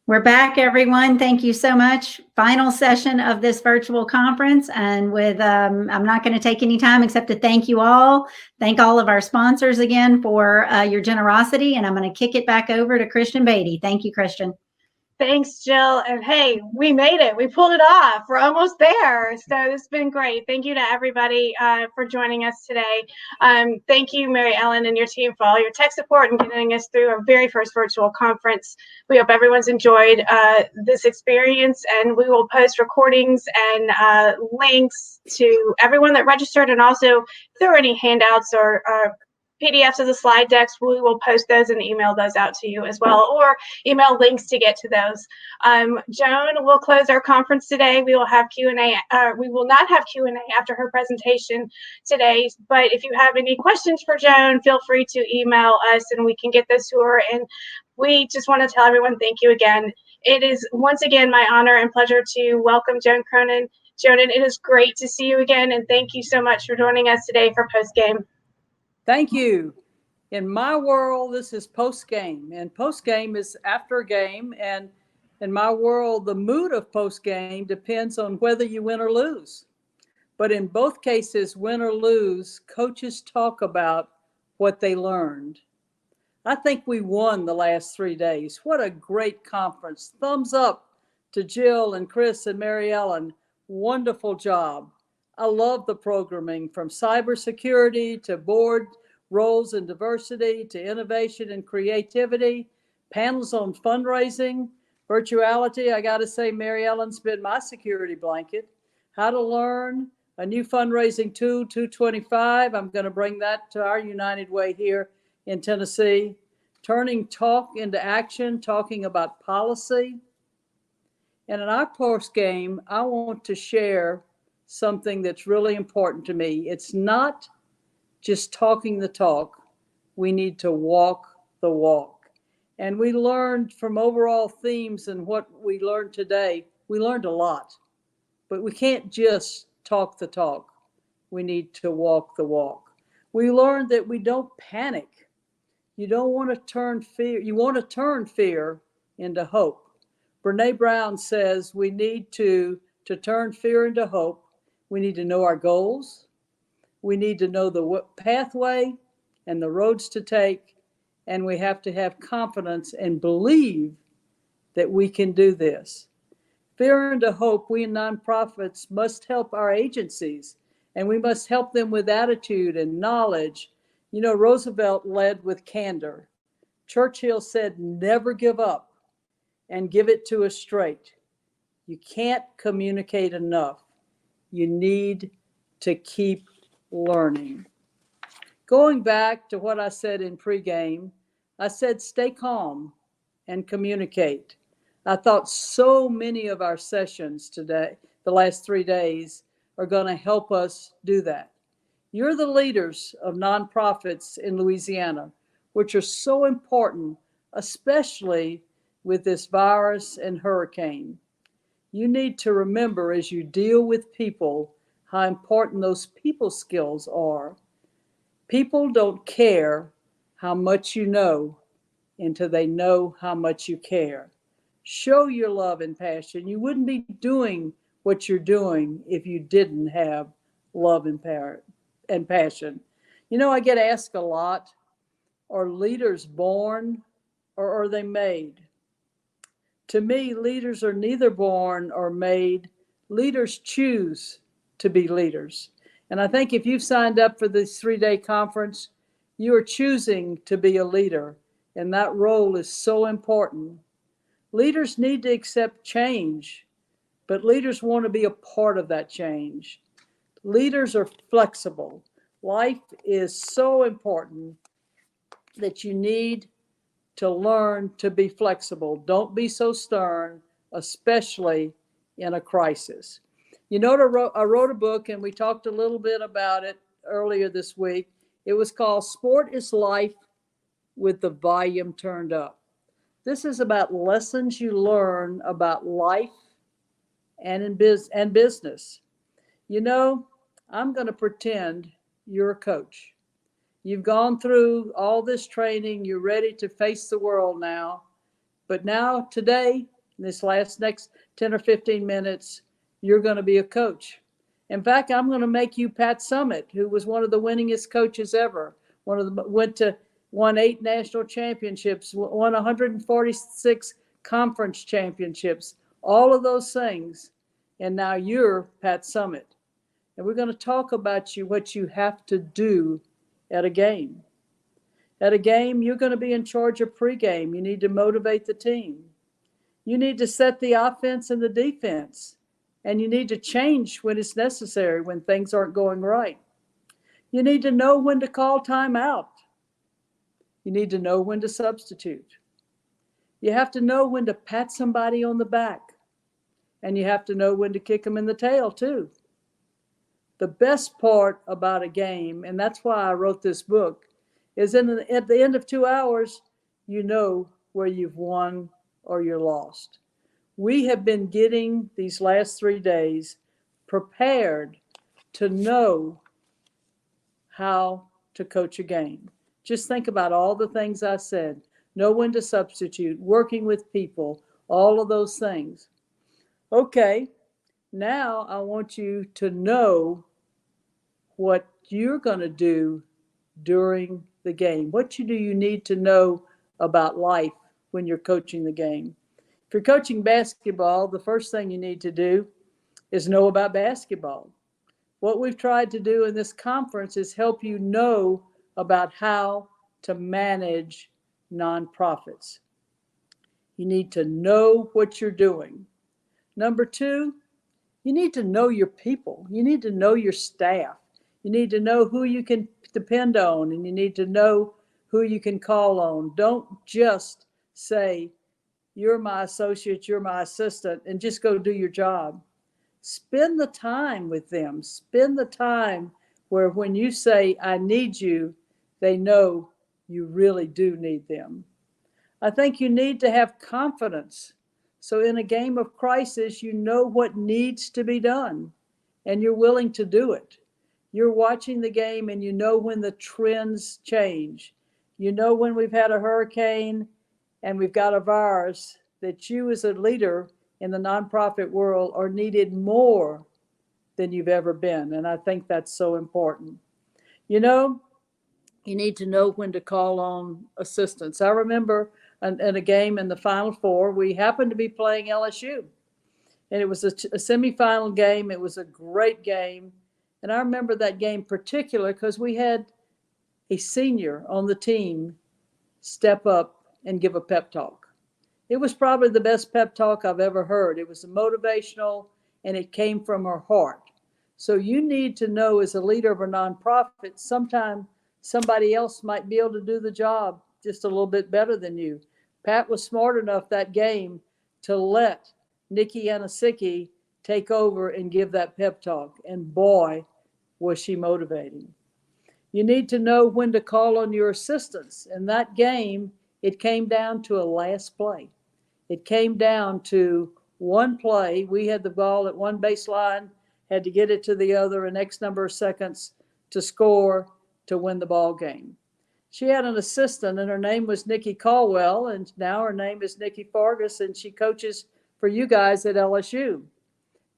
We're back, everyone. Thank you so much. Final session of this virtual conference. And I'm not going to take any time except to thank you all. Thank all of our sponsors again for your generosity. And I'm going to kick it back over to Christian Beatty. Thank you, Christian. Thanks, Jill. And hey, we made it. We pulled it off. We're almost there. So it's been great. Thank you to everybody for joining us today. Thank you, Mary Ellen and your team for all your tech support and getting us through our very first virtual conference. We hope everyone's enjoyed this experience, and we will post recordings and links to everyone that registered. And also, if there are any handouts or PDFs of the slide decks, we will post those and email those out to you as well, or email links to get to those. Joan will close our conference today. We will have Q&A. We will not have Q&A after her presentation today, but if you have any questions for Joan, feel free to email us and we can get those to her. And we just want to tell everyone thank you again. It is once again my honor and pleasure to welcome Joan Cronan. Joan, it is great to see you again, and thank you so much for joining us today for Postgame. Thank you. In my world, this is post-game, and post-game is after a game. And in my world, the mood of post-game depends on whether you win or lose. But in both cases, win or lose, coaches talk about what they learned. I think we won the last 3 days. What a great conference. Thumbs up to Jill and Chris and Mary Ellen. Wonderful job. I love the programming, from cybersecurity to board roles and diversity to innovation and creativity, panels on fundraising, virtuality. I got to say, Mary Ellen's been my security blanket. How to learn, a new fundraising tool, 225. I'm going to bring that to our United Way here in Tennessee. Turning talk into action, talking about policy. And in our post game, I want to share something that's really important to me. It's not just talking the talk. We need to walk the walk. And we learned from overall themes and what we learned today, we learned a lot. But we can't just talk the talk. We need to walk the walk. We learned that we don't panic. You don't want to turn fear. You want to turn fear into hope. Brene Brown says we need to turn fear into hope. We need to know our goals. We need to know the pathway and the roads to take. And we have to have confidence and believe that we can do this. Fear into hope, we in nonprofits must help our agencies, and we must help them with attitude and knowledge. You know, Roosevelt led with candor. Churchill said, never give up and give it to us straight. You can't communicate enough. You need to keep learning. Going back to what I said in pregame, I said stay calm and communicate. I thought so many of our sessions today, the last 3 days, are going to help us do that. You're the leaders of nonprofits in Louisiana, which are so important, especially with this virus and hurricane. You need to remember as you deal with people how important those people skills are. People don't care how much you know until they know how much you care. Show your love and passion. You wouldn't be doing what you're doing if you didn't have love and passion. You know, I get asked a lot, are leaders born or are they made? To me, leaders are neither born or made. Leaders choose to be leaders. And I think if you've signed up for this 3-day conference, you are choosing to be a leader. And that role is so important. Leaders need to accept change, but leaders want to be a part of that change. Leaders are flexible. Life is so important that you need to learn to be flexible. Don't be so stern, especially in a crisis. You know, I wrote a book, and we talked a little bit about it earlier this week. It was called Sport is Life with the Volume Turned Up. This is about lessons you learn about life and business. You know, I'm going to pretend you're a coach. You've gone through all this training. You're ready to face the world now. But now, today, This next 10 or 15 minutes, you're going to be a coach. In fact, I'm going to make you Pat Summitt, who was one of the winningest coaches ever. Won 8 national championships, won 146 conference championships, all of those things. And now you're Pat Summitt. And we're going to talk about what you have to do at a game. At a game, you're going to be in charge of pregame. You need to motivate the team. You need to set the offense and the defense. And you need to change when it's necessary, when things aren't going right. You need to know when to call timeout. You need to know when to substitute. You have to know when to pat somebody on the back. And you have to know when to kick them in the tail, too. The best part about a game, and that's why I wrote this book, is at the end of 2 hours, you know where you've won or you're lost. We have been getting these last 3 days prepared to know how to coach a game. Just think about all the things I said. Know when to substitute, working with people, all of those things. Okay, now I want you to know what you're going to do during the game. What do you need to know about life when you're coaching the game? If you're coaching basketball, the first thing you need to do is know about basketball. What we've tried to do in this conference is help you know about how to manage nonprofits. You need to know what you're doing. Number 2, you need to know your people. You need to know your staff. You need to know who you can depend on, and you need to know who you can call on. Don't just say, you're my associate, you're my assistant, and just go do your job. Spend the time with them. Spend the time where when you say, I need you, they know you really do need them. I think you need to have confidence. So in a game of crisis, you know what needs to be done, and you're willing to do it. You're watching the game, and you know when the trends change. You know when we've had a hurricane and we've got a virus, that you as a leader in the nonprofit world are needed more than you've ever been. And I think that's so important. You know, you need to know when to call on assistance. I remember in a game in the Final Four, we happened to be playing LSU. And it was a semifinal game. It was a great game. And I remember that game particular because we had a senior on the team step up and give a pep talk. It was probably the best pep talk I've ever heard. It was motivational, and it came from her heart. So you need to know, as a leader of a nonprofit, sometimes somebody else might be able to do the job just a little bit better than you. Pat was smart enough that game to let Nikki Yanosicki take over and give that pep talk. And boy, was she motivating. You need to know when to call on your assistants. In that game, it came down to a last play. It came down to one play. We had the ball at one baseline, had to get it to the other in X number of seconds to score to win the ball game. She had an assistant, and her name was Nikki Caldwell, and now her name is Nikki Fargas, and she coaches for you guys at LSU.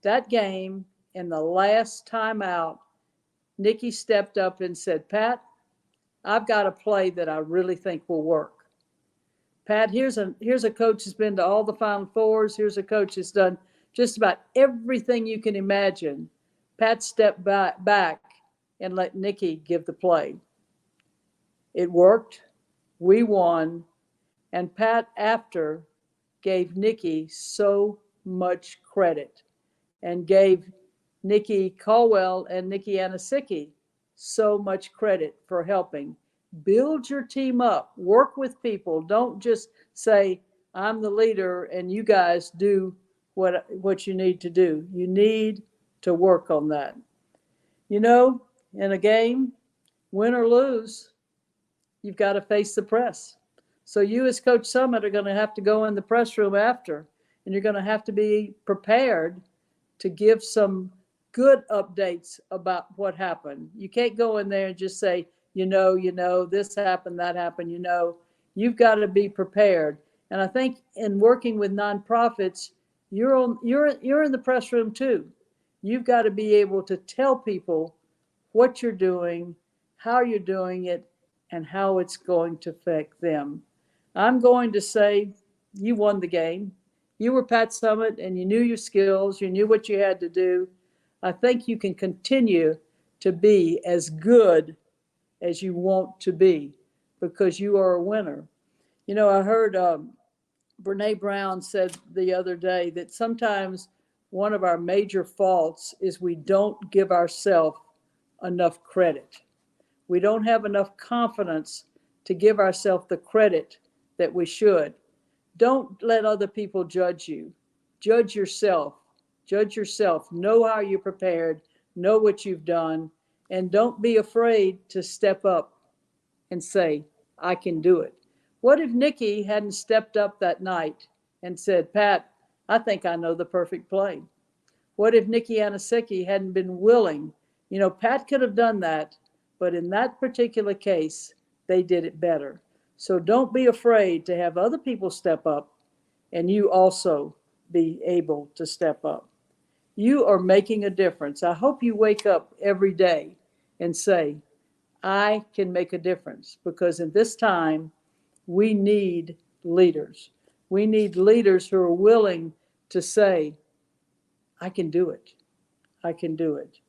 That game, in the last timeout, Nikki stepped up and said, Pat, I've got a play that I really think will work. Pat, here's a coach who's been to all the Final Fours. Here's a coach who's done just about everything you can imagine. Pat stepped back and let Nikki give the play. It worked. We won. And Pat, after, gave Nikki so much credit and gave Nikki Caldwell and Nikki Yanosicki so much credit for helping. Build your team up. Work with people. Don't just say, I'm the leader and you guys do what you need to do. You need to work on that. You know, in a game, win or lose, you've got to face the press. So you as Coach Summitt are going to have to go in the press room after, and you're going to have to be prepared to give some good updates about what happened. You can't go in there and just say, you know, this happened, that happened, you've got to be prepared. And I think in working with nonprofits, you're in the press room too. You've got to be able to tell people what you're doing, how you're doing it, and how it's going to affect them. I'm going to say you won the game. You were Pat Summitt and you knew your skills, you knew what you had to do. I think you can continue to be as good as you want to be because you are a winner. You know, I heard Brene Brown said the other day that sometimes one of our major faults is we don't give ourselves enough credit. We don't have enough confidence to give ourselves the credit that we should. Don't let other people judge you. Judge yourself. Judge yourself. Know how you're prepared. Know what you've done. And don't be afraid to step up and say, I can do it. What if Nikki hadn't stepped up that night and said, Pat, I think I know the perfect play? What if Nikki Anasicki hadn't been willing? You know, Pat could have done that, but in that particular case, they did it better. So don't be afraid to have other people step up and you also be able to step up. You are making a difference. I hope you wake up every day and say, I can make a difference, because in this time, we need leaders. We need leaders who are willing to say, I can do it. I can do it.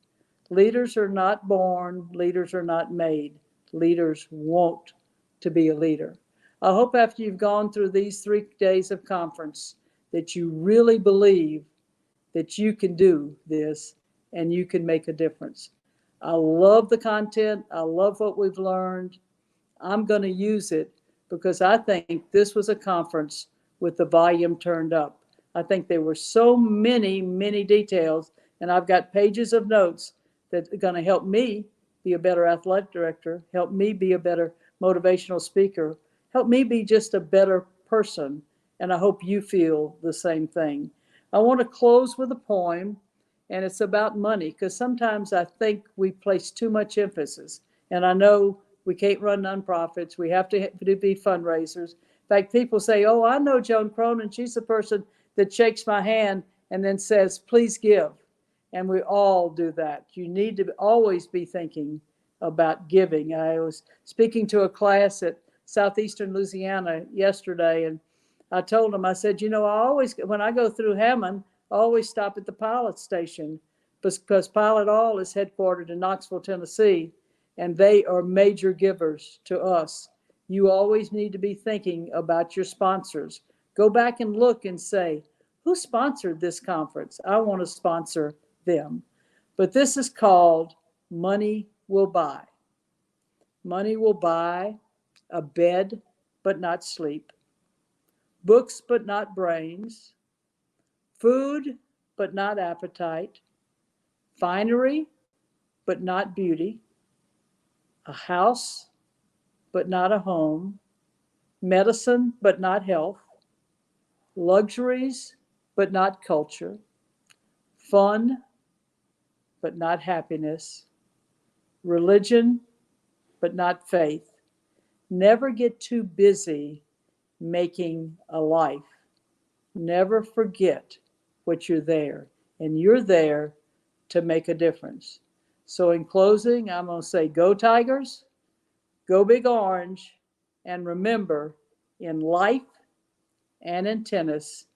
Leaders are not born. Leaders are not made. Leaders want to be a leader. I hope after you've gone through these 3 days of conference that you really believe that you can do this and you can make a difference. I love the content. I love what we've learned. I'm going to use it because I think this was a conference with the volume turned up. I think there were so many, many details, and I've got pages of notes that are going to help me be a better athletic director, help me be a better motivational speaker, help me be just a better person, and I hope you feel the same thing. I want to close with a poem, and it's about money, because sometimes I think we place too much emphasis, and I know we can't run nonprofits. We have to be fundraisers. In fact, people say, oh, I know Joan Cronan. She's the person that shakes my hand and then says, please give. And we all do that. You need to always be thinking about giving. I was speaking to a class at Southeastern Louisiana yesterday, and I told them, I said, you know, when I go through Hammond, I always stop at the pilot station because Pilot All is headquartered in Knoxville, Tennessee, and they are major givers to us. You always need to be thinking about your sponsors. Go back and look and say, who sponsored this conference? I want to sponsor them. But this is called Money Will Buy. Money will buy a bed, but not sleep, books, but not brains, food, but not appetite, finery, but not beauty, a house, but not a home, medicine, but not health, luxuries, but not culture, fun, but not happiness, religion, but not faith. Never get too busy making a life. Never forget what you're there, and you're there to make a difference. So in closing, I'm going to say, go Tigers, go Big Orange, and remember, in life and in tennis,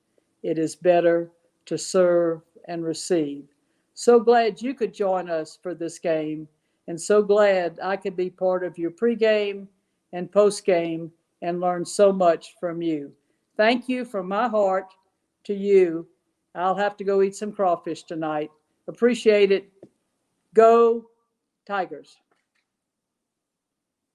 it is better to serve and receive. So glad you could join us for this game, and so glad I could be part of your pregame and postgame and learn so much from you. Thank you from my heart to you. I'll have to go eat some crawfish tonight. Appreciate it. Go Tigers.